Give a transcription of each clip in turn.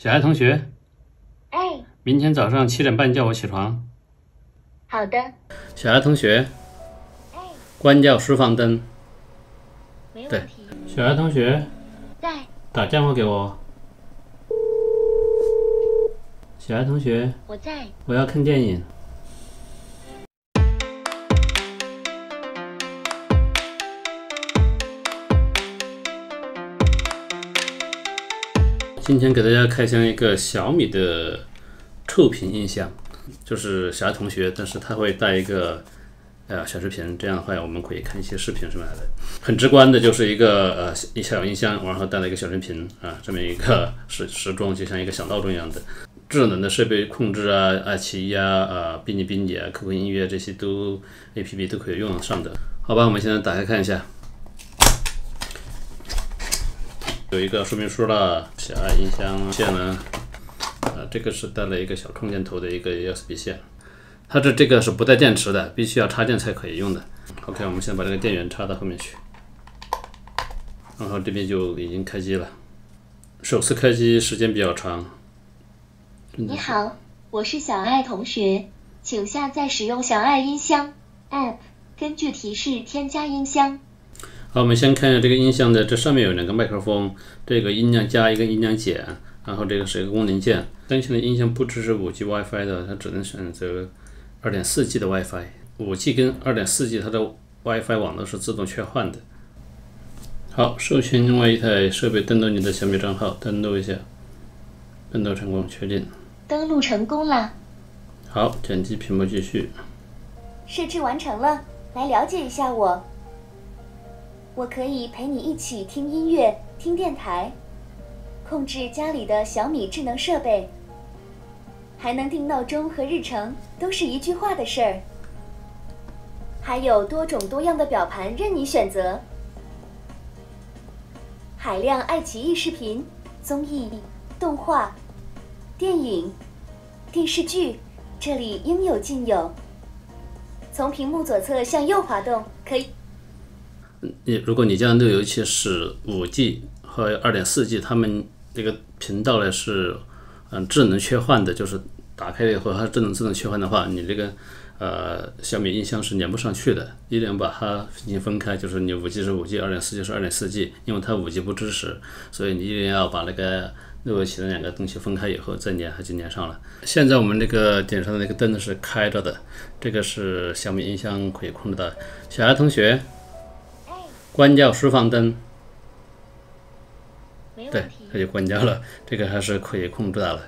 小爱同学，哎，明天早上7点半叫我起床。好的。小爱同学，哎，关掉书房灯。没问题。小爱同学，在。打电话给我。小爱同学，我在。我要看电影。今天给大家开箱一个小米的触屏音箱，就是小爱同学，但是他会带一个小视频，这样的话我们可以看一些视频什么来的。很直观的就是一个小音箱，然后带了一个小视频啊，这么一个时装，就像一个小闹钟一样的。智能的设备控制啊，爱奇艺啊，哔哩哔哩啊，QQ 音乐这些都 APP 都可以用得上的。好吧，我们现在打开看一下。有一个说明书了，小爱音箱线呢，这个是带了一个小充电头的一个 USB 线，它这个是不带电池的，必须要插电才可以用的。OK， 我们先把这个电源插到后面去，然后这边就已经开机了。首次开机时间比较长。你好，我是小爱同学，请下载使用小爱音箱 App， 根据提示添加音箱。好，我们先看一下这个音箱的，这上面有2个麦克风，这个音量加一个音量减，然后这个是一个功能键。但现在音箱不支持 5G WiFi 的，它只能选择 2.4G 的 WiFi。5G 跟 2.4G 它的 WiFi 网都是自动切换的。好，授权另外一台设备登录你的小米账号，登录一下，登录成功，确定。登录成功了。好，点击屏幕继续。设置完成了，来了解一下我。我可以陪你一起听音乐、听电台，控制家里的小米智能设备，还能定闹钟和日程，都是一句话的事儿。还有多种多样的表盘任你选择，海量爱奇艺视频、综艺、动画、电影、电视剧，这里应有尽有。从屏幕左侧向右滑动，可以。如果你家路由器是5G 和 2.4G， 它们这个频道呢是智能切换的，就是打开了以后它智能切换的话，你这个小米音箱是连不上去的，一定要把它进行分开，就是你 5G 是 5G， 2.4G 是 2.4G， 因为它 5G 不支持，所以你一定要把那个路由器的2个东西分开以后再连，它就连上了。现在我们这个点上的那个灯是开着的，这个是小米音箱可以控制的。小爱同学，关掉书房灯。对，它就关掉了，这个还是可以控制的了。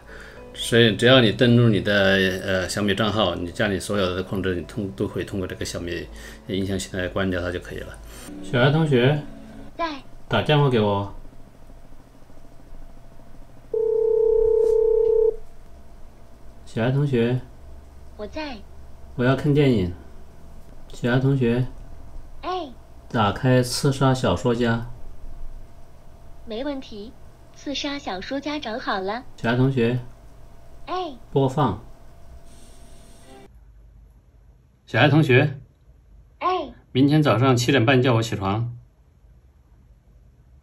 所以只要你登录你的小米账号，你家里所有的控制你都可以通过这个小米音箱现在关掉它就可以了。小爱同学，在。打电话给我。小爱同学，我在。我要看电影。小爱同学，哎，打开刺杀小说家。没问题，刺杀小说家找好了。小爱同学，哎，播放。小爱同学，哎，明天早上7点半叫我起床。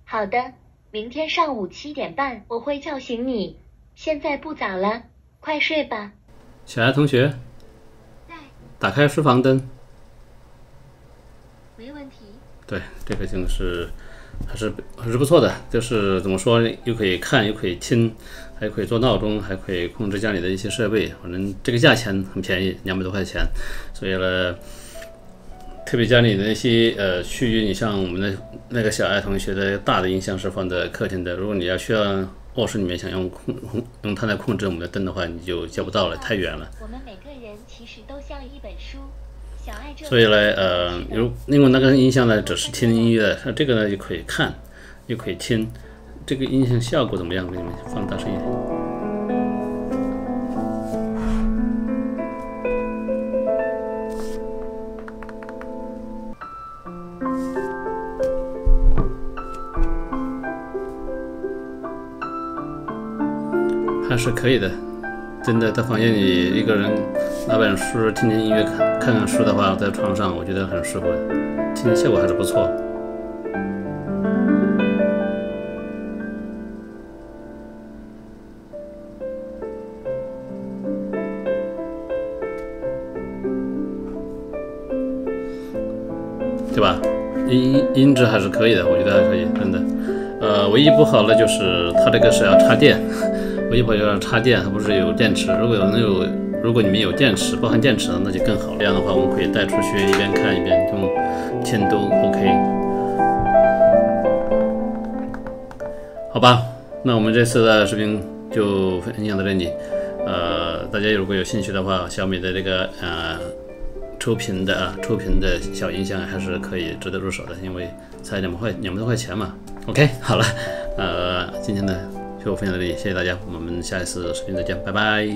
好的，明天上午7点半我会叫醒你。现在不早了，快睡吧。小爱同学，在。打开书房灯。没问题。对，这个就是还是不错的，就是怎么说，又可以看又可以听，还可以做闹钟，还可以控制家里的一些设备，反正这个价钱很便宜，200多块钱。所以呢，特别家里的一些区域，你像我们的那个小爱同学的大的音箱是放在客厅的，如果你要需要卧室里面想用它来控制我们的灯的话，你就叫不到了，太远了。我们每个人其实都像一本书。所以呢，因为那个音箱呢只是听音乐的，这个呢又可以看，又可以听，这个音响效果怎么样？给你们放大声一点。还是可以的，真的，在房间里一个人拿本书听听音乐看看书的话，在床上我觉得很适合，听效果还是不错。对吧？音质还是可以的，我觉得还可以，真的。唯一不好的就是它这个是要插电，唯一不好就是要插电，它不是有电池。如果你们有电池，包含电池的，那就更好。这样的话，我们可以带出去一边看一边听都 OK。好吧，那我们这次的视频就分享到这里。大家如果有兴趣的话，小米的这个抽屏的小音箱还是可以值得入手的，因为才2百多块钱嘛。OK， 好了，今天的就分享到这里，谢谢大家，我们下一次视频再见，拜拜。